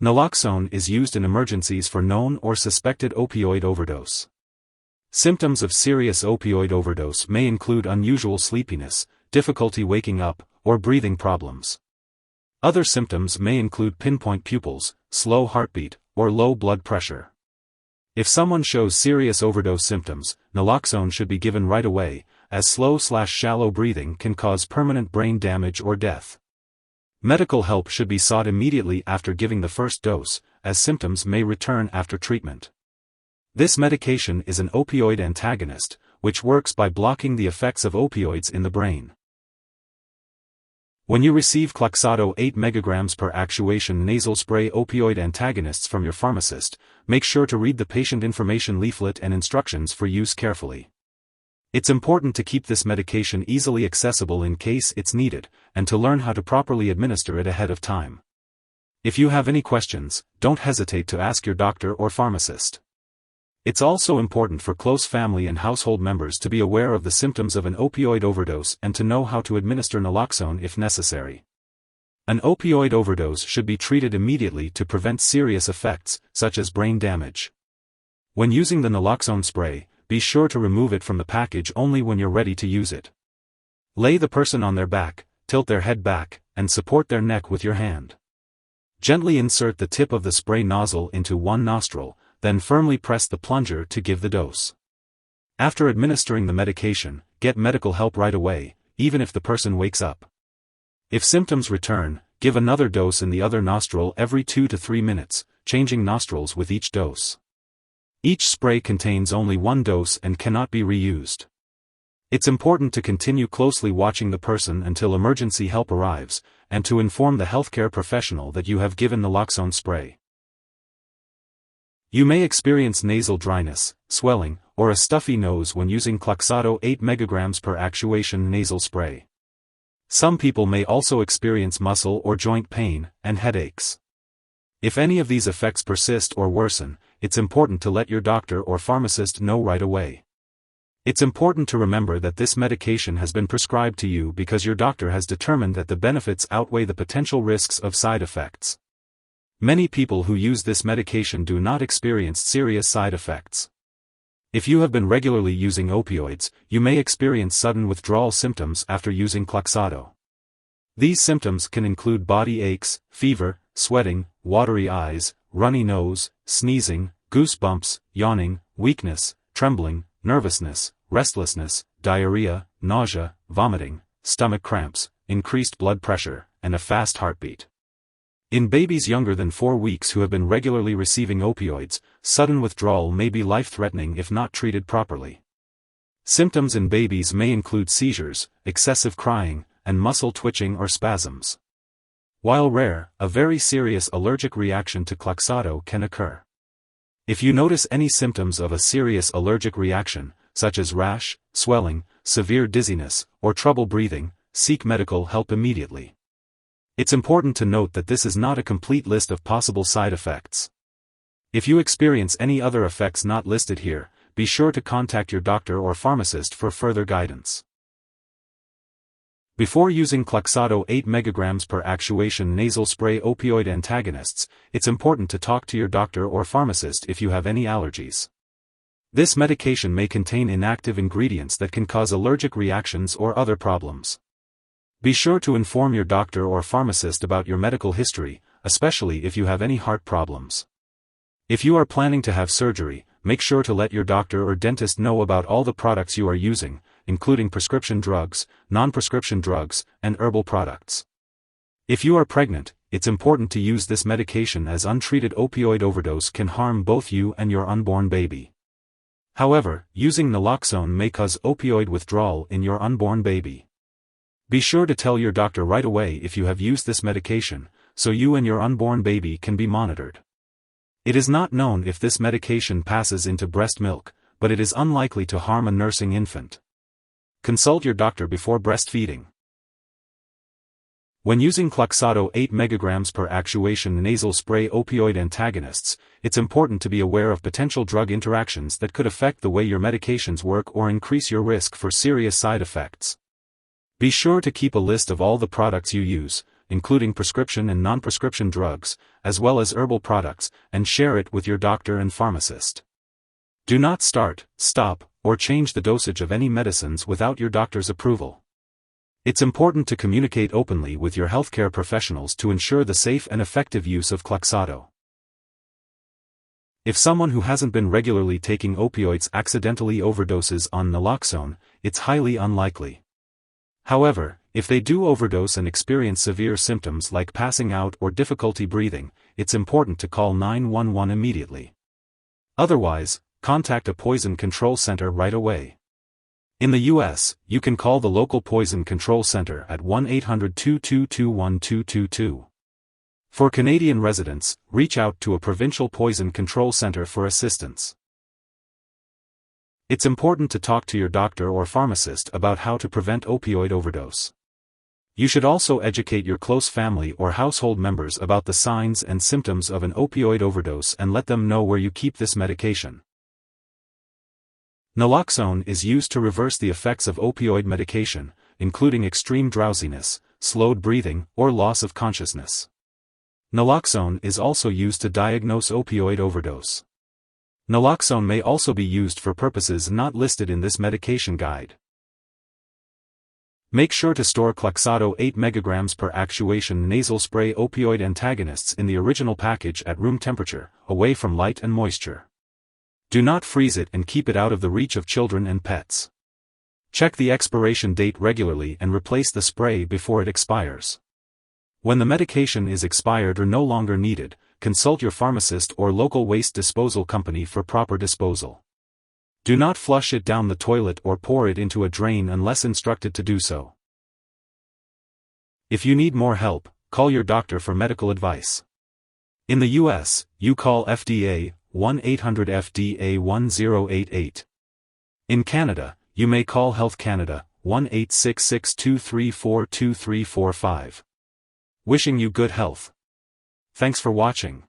Naloxone is used in emergencies for known or suspected opioid overdose. Symptoms of serious opioid overdose may include unusual sleepiness, difficulty waking up, or breathing problems. Other symptoms may include pinpoint pupils, slow heartbeat, or low blood pressure. If someone shows serious overdose symptoms, naloxone should be given right away, as slow/shallow breathing can cause permanent brain damage or death. Medical help should be sought immediately after giving the first dose, as symptoms may return after treatment. This medication is an opioid antagonist, which works by blocking the effects of opioids in the brain. When you receive Kloxxado 8 mg per actuation nasal spray opioid antagonists from your pharmacist, make sure to read the patient information leaflet and instructions for use carefully. It's important to keep this medication easily accessible in case it's needed, and to learn how to properly administer it ahead of time. If you have any questions, don't hesitate to ask your doctor or pharmacist. It's also important for close family and household members to be aware of the symptoms of an opioid overdose and to know how to administer naloxone if necessary. An opioid overdose should be treated immediately to prevent serious effects, such as brain damage. When using the naloxone spray, be sure to remove it from the package only when you're ready to use it. Lay the person on their back, tilt their head back, and support their neck with your hand. Gently insert the tip of the spray nozzle into one nostril, then firmly press the plunger to give the dose. After administering the medication, get medical help right away, even if the person wakes up. If symptoms return, give another dose in the other nostril every 2 to 3 minutes, changing nostrils with each dose. Each spray contains only one dose and cannot be reused. It's important to continue closely watching the person until emergency help arrives, and to inform the healthcare professional that you have given naloxone spray. You may experience nasal dryness, swelling, or a stuffy nose when using Kloxxado 8 mg per actuation nasal spray. Some people may also experience muscle or joint pain and headaches. If any of these effects persist or worsen, it's important to let your doctor or pharmacist know right away. It's important to remember that this medication has been prescribed to you because your doctor has determined that the benefits outweigh the potential risks of side effects. Many people who use this medication do not experience serious side effects. If you have been regularly using opioids, you may experience sudden withdrawal symptoms after using Kloxxado. These symptoms can include body aches, fever, sweating, watery eyes, runny nose, sneezing, goosebumps, yawning, weakness, trembling, nervousness, restlessness, diarrhea, nausea, vomiting, stomach cramps, increased blood pressure, and a fast heartbeat. In babies younger than 4 weeks who have been regularly receiving opioids, sudden withdrawal may be life-threatening if not treated properly. Symptoms in babies may include seizures, excessive crying, and muscle twitching or spasms. While rare, a very serious allergic reaction to Kloxxado can occur. If you notice any symptoms of a serious allergic reaction, such as rash, swelling, severe dizziness, or trouble breathing, seek medical help immediately. It's important to note that this is not a complete list of possible side effects. If you experience any other effects not listed here, be sure to contact your doctor or pharmacist for further guidance. Before using Kloxxado 8 mg per actuation nasal spray opioid antagonists, it's important to talk to your doctor or pharmacist if you have any allergies. This medication may contain inactive ingredients that can cause allergic reactions or other problems. Be sure to inform your doctor or pharmacist about your medical history, especially if you have any heart problems. If you are planning to have surgery, make sure to let your doctor or dentist know about all the products you are using, including prescription drugs, non-prescription drugs, and herbal products. If you are pregnant, it's important to use this medication as untreated opioid overdose can harm both you and your unborn baby. However, using naloxone may cause opioid withdrawal in your unborn baby. Be sure to tell your doctor right away if you have used this medication, so you and your unborn baby can be monitored. It is not known if this medication passes into breast milk, but it is unlikely to harm a nursing infant. Consult your doctor before breastfeeding. When using Kloxxado 8 mg per actuation nasal spray opioid antagonists, it's important to be aware of potential drug interactions that could affect the way your medications work or increase your risk for serious side effects. Be sure to keep a list of all the products you use, including prescription and non-prescription drugs, as well as herbal products, and share it with your doctor and pharmacist. Do not start, stop, or change the dosage of any medicines without your doctor's approval. It's important to communicate openly with your healthcare professionals to ensure the safe and effective use of Kloxxado. If someone who hasn't been regularly taking opioids accidentally overdoses on naloxone, it's highly unlikely. However, if they do overdose and experience severe symptoms like passing out or difficulty breathing, it's important to call 911 immediately. Otherwise, contact a poison control center right away. In the U.S., you can call the local poison control center at 1-800-222-1222. For Canadian residents, reach out to a provincial poison control center for assistance. It's important to talk to your doctor or pharmacist about how to prevent opioid overdose. You should also educate your close family or household members about the signs and symptoms of an opioid overdose and let them know where you keep this medication. Naloxone is used to reverse the effects of opioid medication, including extreme drowsiness, slowed breathing, or loss of consciousness. Naloxone is also used to diagnose opioid overdose. Naloxone may also be used for purposes not listed in this medication guide. Make sure to store Kloxxado 8 mg per actuation nasal spray opioid antagonists in the original package at room temperature, away from light and moisture. Do not freeze it and keep it out of the reach of children and pets. Check the expiration date regularly and replace the spray before it expires. When the medication is expired or no longer needed, consult your pharmacist or local waste disposal company for proper disposal. Do not flush it down the toilet or pour it into a drain unless instructed to do so. If you need more help, call your doctor for medical advice. In the U.S., you call FDA 1-800-FDA-1088. In Canada, you may call Health Canada 1-866-234-2345. Wishing you good health. Thanks for watching.